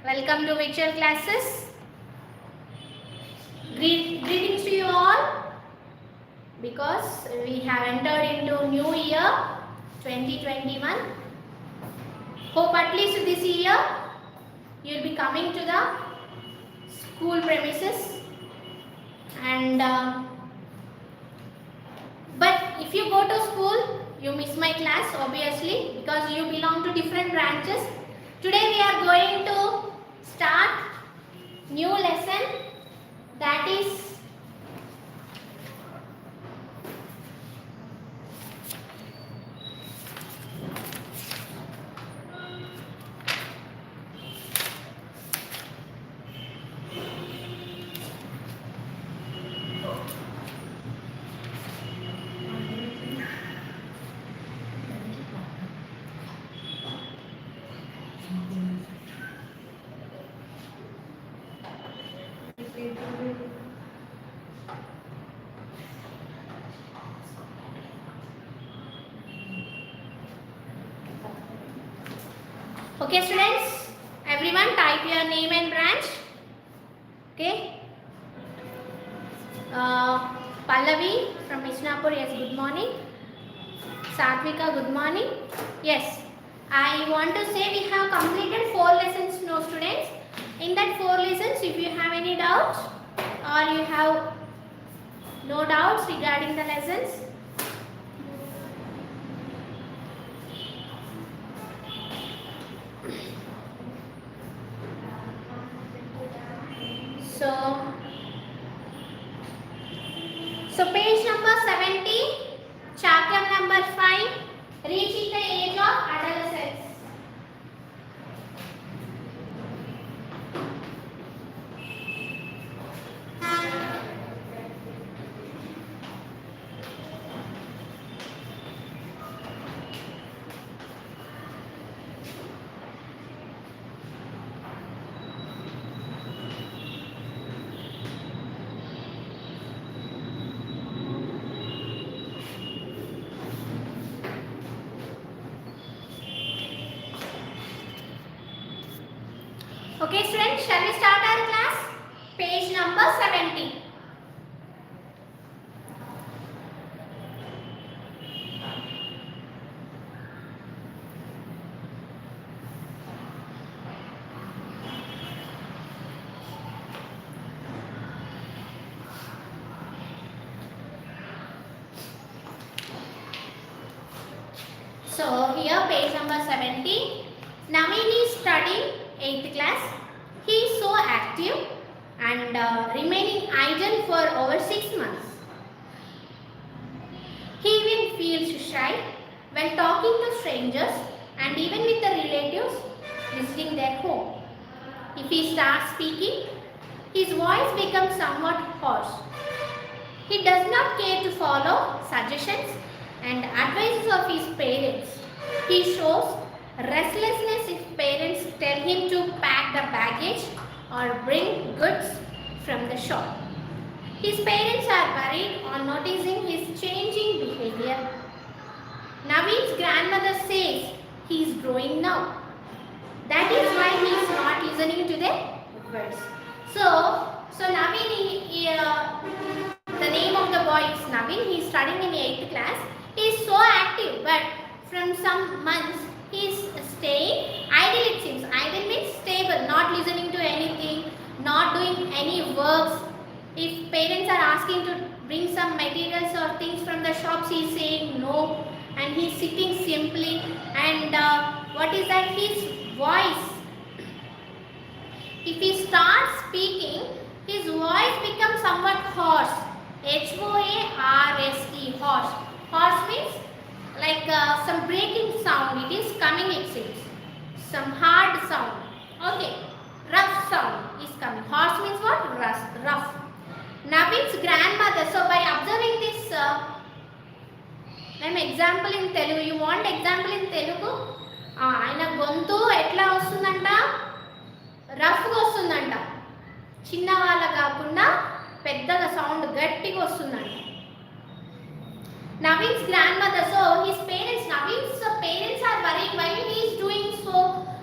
Welcome to virtual classes. Greetings to you all, because we have entered into new year 2021. Hope at least this year you will be coming to the school premises, and but if you go to school, you miss my class obviously, because you belong to different branches. Today we are going to start new lesson, that is okay students, everyone type your name and branch. Okay, Pallavi from Mishnapur, yes, good morning. Satvika, good morning. Yes, I want to say we have completed 4 lessons now students. In that 4 lessons, if you have any doubts or you have no doubts regarding the lessons, so page number 70, chapter number 5, reaching the age of adolescence. Okay students, shall we start our class? Page number 70. So here page number 70. Naveen is studying 8th class. He is so active and remaining idle for over 6 months. He even feels shy when talking to strangers and even with the relatives visiting their home. If he starts speaking, his voice becomes somewhat hoarse. He does not care to follow suggestions and advices of his parents. He shows restlessness if parents tell him to pack the baggage or bring goods from the shop. His parents are worried on noticing his changing behavior. Naveen's grandmother says he is growing now. That is why he is not listening to their words. So Naveen, the name of the boy is Naveen. He is studying in 8th class. He is so active, but from some months he is staying idle, it seems. Idle means stable, not listening to anything, not doing any works. If parents are asking to bring some materials or things from the shops, he is saying no, and he is sitting simply. And what is that? His voice. If he starts speaking, his voice becomes somewhat hoarse. H-O-A-R-S-E, hoarse. Hoarse means like some breaking sound, it is coming, it seems. Some hard sound. Okay, rough sound is coming. Hoarse means what? Rough. Naveen's grandmother, so by observing this, example in Telugu, you want example in Telugu? ఆయన గొంతు ఎట్లా వస్తుందంట? రఫ్గా వస్తుందంట. చిన్న వాళ్ళ కాకుండా పెద్దగా సౌండ్ గట్టిగా వస్తుందంట. Naveen's grandmother, so his parents, Naveen's parents are worried why he is doing so,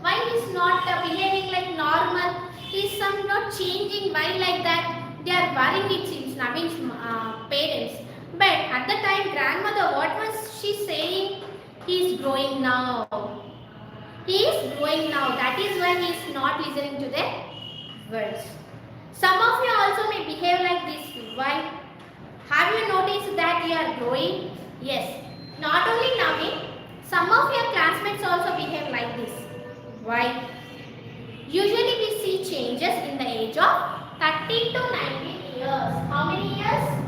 why he is not behaving like normal changing. Why like that? They are worrying, it seems, Navin's parents. But at the time, grandmother, what was she saying? He is growing now. He is growing now. That is why he is not listening to their words. Some of you also may behave like this. Why? Have you noticed that you are growing? Yes. Not only Naveen, some of your classmates also behave like this. Why? Usually we see changes in the age of 13 to 19 years. How many years?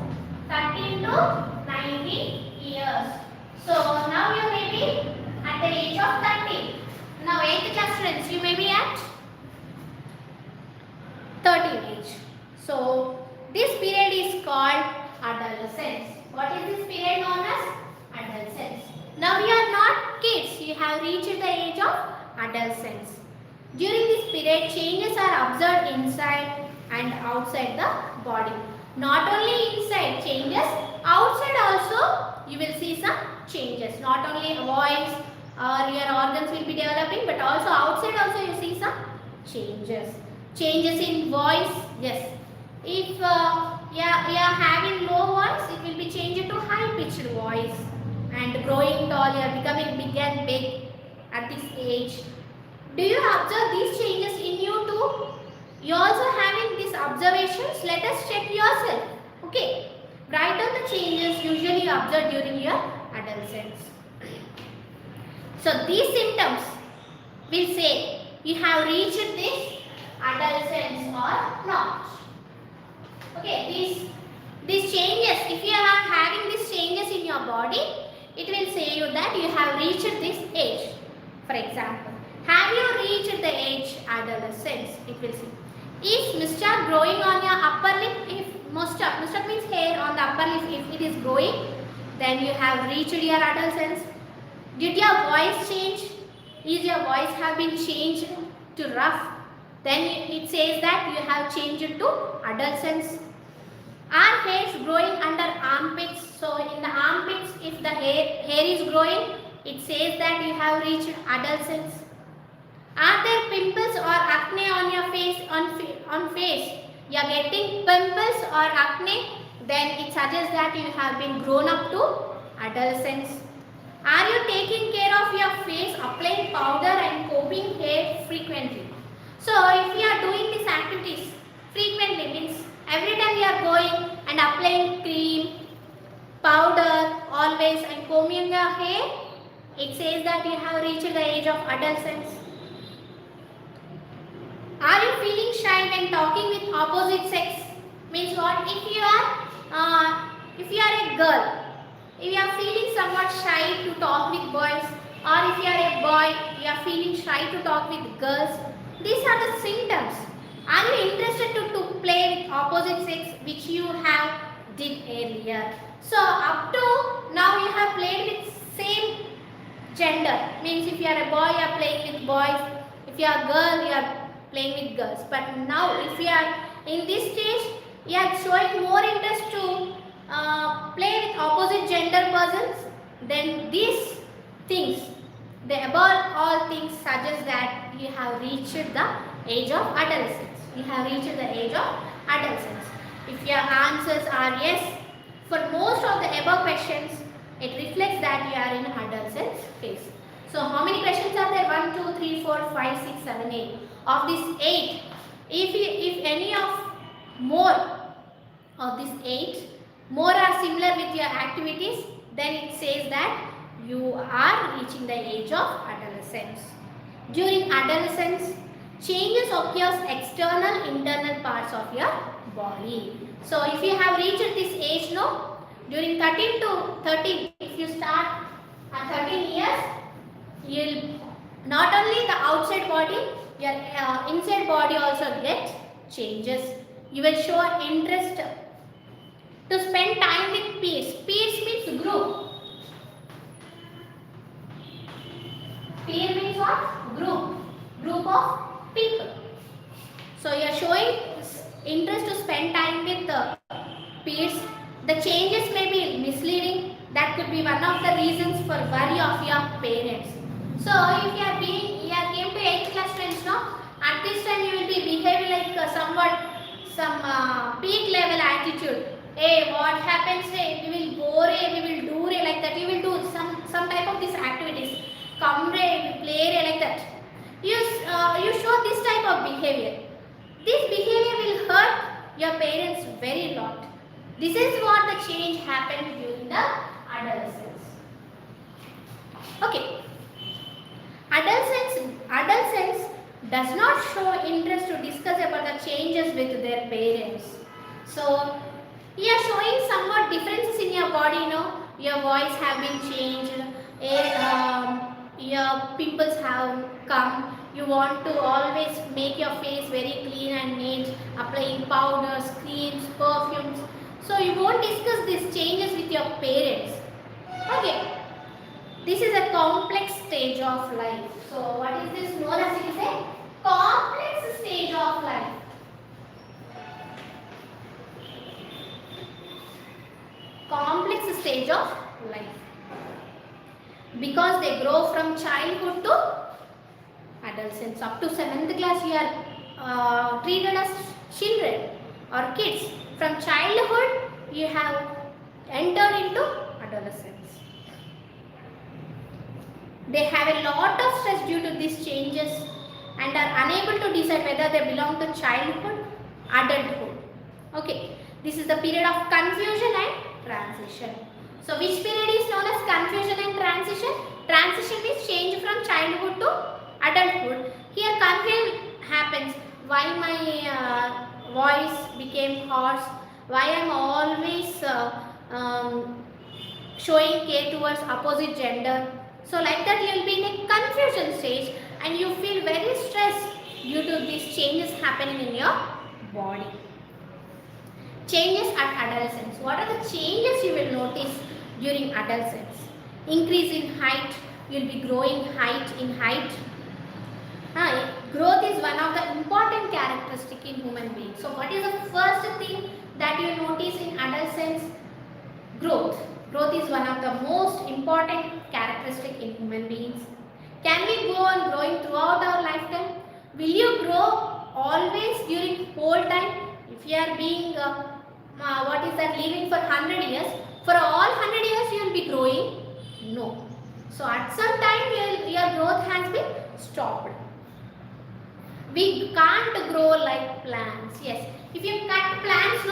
13 to 19 years. So now you may be at the age of 13. Now 8th class students, you may be at 13 age. So this period is called adolescence. What is this period known as? Adolescence. Now you are not kids, you have reached the age of adolescence. During this period, changes are observed inside and outside the body. Not only inside changes, outside also you will see some changes. Not only voice or your organs will be developing, but also outside also you see some changes. Changes in voice, yes. If you are having low voice, it will be changed to high pitched voice. And growing tall, you are becoming big and big at this age. Do you observe these changes in you too? You also having these observations? Let us check yourself. Okay. Write down the changes usually observed during your adolescence. So these symptoms will say you have reached this adolescence or not. Okay, these changes, if you are having these changes in your body, it will say you that you have reached this age. For example, have you reached the age adolescence? It will say. Is moustache growing on your upper lip? If moustache means hair on the upper lip, if it is growing, then you have reached your adolescence. Did your voice change? Is your voice have been changed to rough? Then it says that you have changed to adolescence. Are hairs growing under armpits? So in the armpits, if the hair is growing, it says that you have reached adolescence. Are there pimples or acne on your face? On face, you are getting pimples or acne, then it suggests that you have been grown up to adolescence. Are you taking care of your face, applying powder and combing hair frequently? So if you are doing these activities frequently, means every time you are going and applying cream, powder always and combing your hair, it says that you have reached the age of adolescence. Are you feeling shy when talking with opposite sex? Means what? If you are a girl, if you are feeling somewhat shy to talk with boys, or if you are a boy, you are feeling shy to talk with girls, these are the symptoms. Are you interested to play with opposite sex which you have did earlier? So up to now you have played with same gender. Means if you are a boy, you are playing with boys. If you are a girl, you are playing with girls. But now if you are in this stage, you are showing more interest to play with opposite gender persons, then these things, the above all things suggest that you have reached the age of adolescence. You have reached the age of adolescence. If your answers are yes, for most of the above questions, it reflects that you are in adolescence phase. So how many questions are there? 1, 2, 3, 4, 5, 6, 7, 8. Of these 8, if any of more of these 8 more are similar with your activities, then it says that you are reaching the age of adolescence. During adolescence, changes occurs external, internal parts of your body. So if you have reached this age, no, during 13 to 13, if you start at 13 years, you'll not only the outside body, your inside body also get changes. You will show interest to spend time with peers. Peers means group. Peer means what? Group. Group of people. So you are showing interest to spend time with peers. The changes may be misleading. That could be one of the reasons for worry of your parents. So if you came to 8th class friends, no, at this time you will be behaving like somewhat some peak level attitude. Hey, what happens? Hey, we will go re, we will do re, like that. You will do some type of these activities. Come re, play re, like that. You show this type of behavior. This behavior will hurt your parents very lot. This is what the change happened during the adolescence. Okay. Adolescents does not show interest to discuss about the changes with their parents. So, you are showing somewhat differences in your body, your voice have been changed, your pimples have come, you want to always make your face very clean and neat, applying powders, creams, perfumes. So, you won't discuss these changes with your parents. Okay. This is a complex stage of life. So, what is this known as? It is a complex stage of life. Complex stage of life. Because they grow from childhood to adolescence. Up to 7th class, you are treated as children or kids. From childhood, you have entered into adolescence. They have a lot of stress due to these changes and are unable to decide whether they belong to childhood, adulthood. Okay, this is the period of confusion and transition. So, which period is known as confusion and transition? Transition means change from childhood to adulthood. Here, confusion happens. Why my voice became hoarse? Why I am always showing care towards opposite gender? So like that you will be in a confusion stage and you feel very stressed due to these changes happening in your body. Changes at adolescence. What are the changes you will notice during adolescence? Increase in height. You will be growing in height. Growth is one of the important characteristics in human beings. So what is the first thing that you notice in adolescence? Growth. Growth is one of the most important characteristic in human beings. Can we go on growing throughout our lifetime? Will you grow always during whole time? If you are being, living for 100 years, for all 100 years you will be growing? No. So at some time your growth has been stopped. We can't grow like plants. Yes. If you cut plants,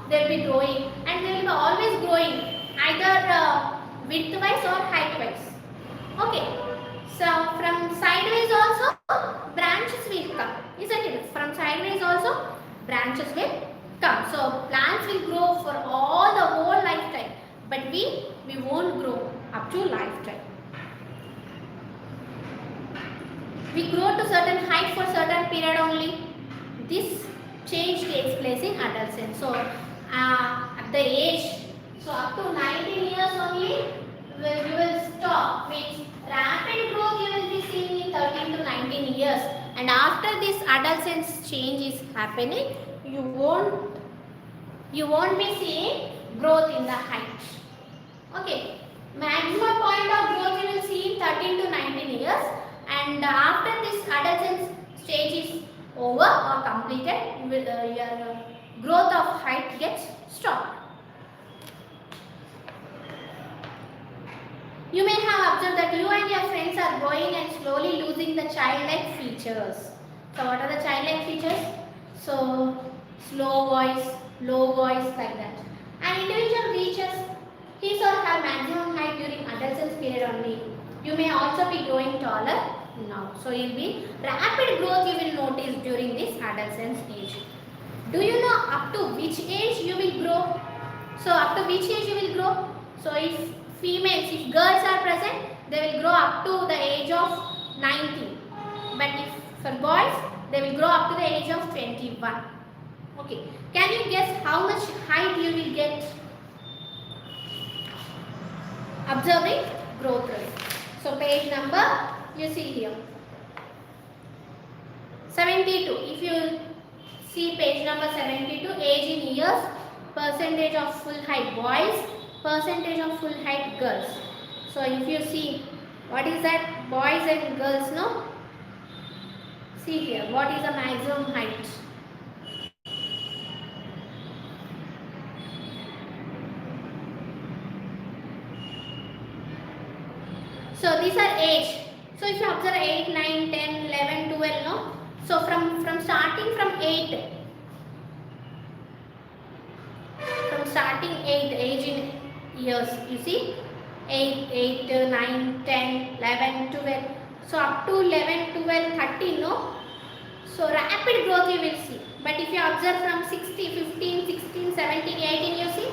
they will be growing and they will be always growing. Either widthwise or heightwise. Okay. So from sideways also branches will come. Isn't it? From sideways also branches will come. So plants will grow for all the whole lifetime. But we won't grow up to lifetime. We grow to certain height for certain period only. This change takes place in adolescence. So at the age, so up to 19 years only, you will stop. Means rapid growth you will be seeing in 13 to 19 years. And after this adolescence change is happening, you won't be seeing growth in the height. Okay. Maximum point of growth you will see in 13 to 19 years. And after this adolescence stage is over or completed, your growth of height gets stopped. You may have observed that you and your friends are growing and slowly losing the childlike features. So what are the childlike features? So slow voice, low voice, like that. An individual reaches his or her maximum height during adolescence period only. You may also be growing taller now. So you will be rapid growth you will notice during this adolescence age. Do you know up to which age you will grow? So up to which age you will grow? So if girls are present, they will grow up to the age of 19. But if for boys, they will grow up to the age of 21. Okay. Can you guess how much height you will get? Observing growth rate. So page number, you see here. 72. If you see page number 72, age in years, percentage of full height boys, percentage of full height girls. So if you see, what is that? Boys and girls, no? See here, what is the maximum height? So these are age. So if you observe 8, 9, 10, 11, 12, no? So from starting from 8, age in years, you see 8, 9, 10, 11, 12. So up to 11, 12, 13, no? So rapid growth you will see. But if you observe from 15, 16, 17, 18, you see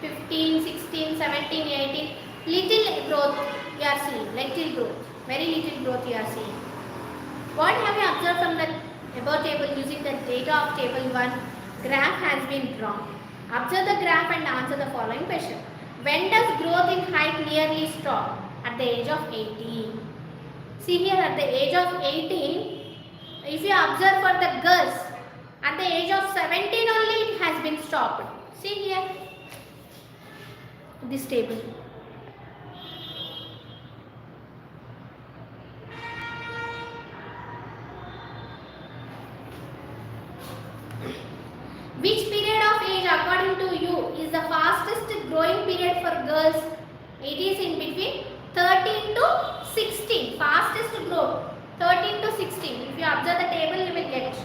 15, 16, 17, 18, little growth you are seeing, little growth, very little growth you are seeing. What have you observed from the above table using the data of table 1? Graph has been drawn. Observe the graph and answer the following question. When does growth in height nearly stop? At the age of 18. See here, at the age of 18, if you observe for the girls, at the age of 17 only it has been stopped. See here, this table. Which period of age according to you is the fastest growing period for girls? It is in between 13 to 16. Fastest growth 13 to 16. If you observe the table, you will get.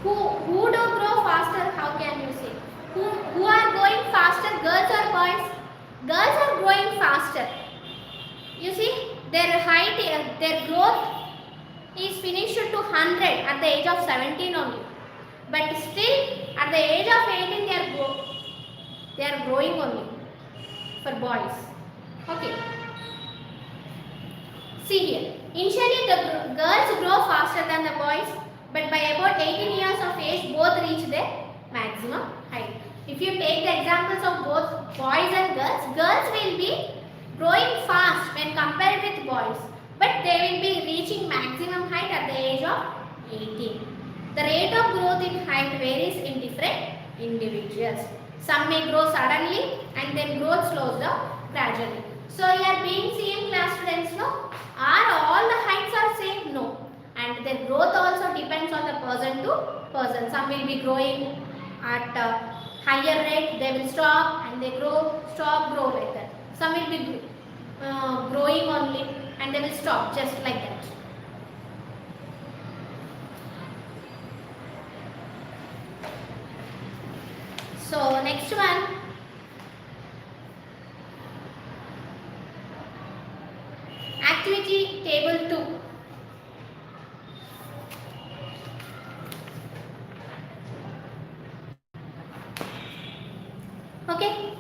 Who do grow faster? How can you say? Who are growing faster? Girls or boys? Girls are growing faster. You see, their height, their growth is finished to 100 at the age of 17 only. But still, at the age of 18, they are growing only for boys. Okay. See here. Initially, the girls grow faster than the boys, but by about 18 years of age, both reach their maximum height. If you take the examples of both boys and girls, girls will be growing fast when compared with boys, but they will be reaching maximum height at the age of 18. The rate of growth in height varies in different individuals. Some may grow suddenly and then growth slows down gradually. So you are being seen, class students, no? Are all the heights are same? No. And the growth also depends on the person to person. Some will be growing at a higher rate, they will stop and they grow like that. Some will be growing only and they will stop just like that. So next one. Activity table 2. Okay.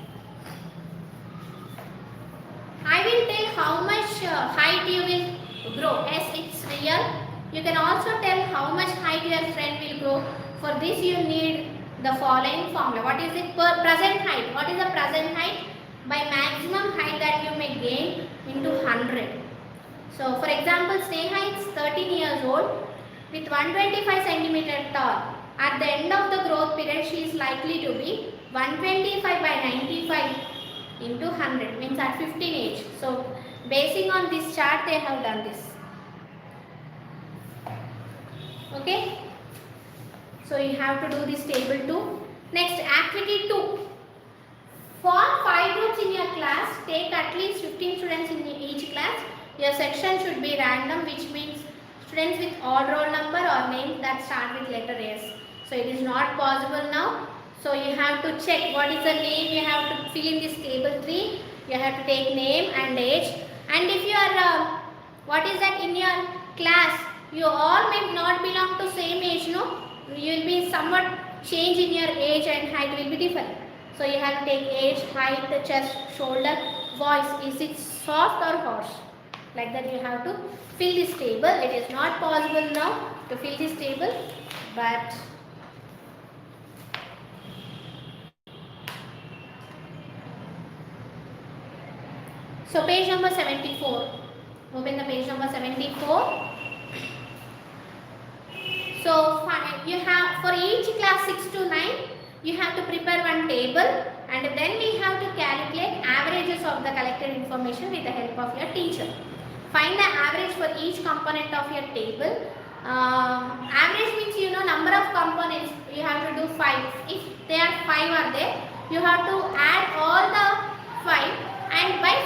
I will tell how much height you will grow. As it's real, you can also tell how much height your friend will grow. For this you need the following formula. What is it? Present height. What is the present height? By maximum height that you may gain into 100. So for example, Sneha is 13 years old with 125 centimeter tall. At the end of the growth period, she is likely to be 125 by 95 into 100, means at 15 age. So basing on this chart, they have done this. Okay. So you have to do this table 2. Next, activity 2. Form 5 groups in your class. Take at least 15 students in each class. Your section should be random, which means students with odd roll number or names that start with letter S. So it is not possible now. So you have to check what is the name. You have to fill in this table 3. You have to take name and age. And if you are, what is that in your class? You all may not belong to same age, no? You will be somewhat change in your age and height will be different. So you have to take age, height, the chest, shoulder, voice. Is it soft or harsh? Like that you have to fill this table. It is not possible now to fill this table, but so page number 74. Open the page number 74. So you have for each class 6 to 9, you have to prepare one table and then we have to calculate averages of the collected information with the help of your teacher. Find the average for each component of your table. Average means number of components. You have to do 5. If there are 5 are there, you have to add all the 5 and by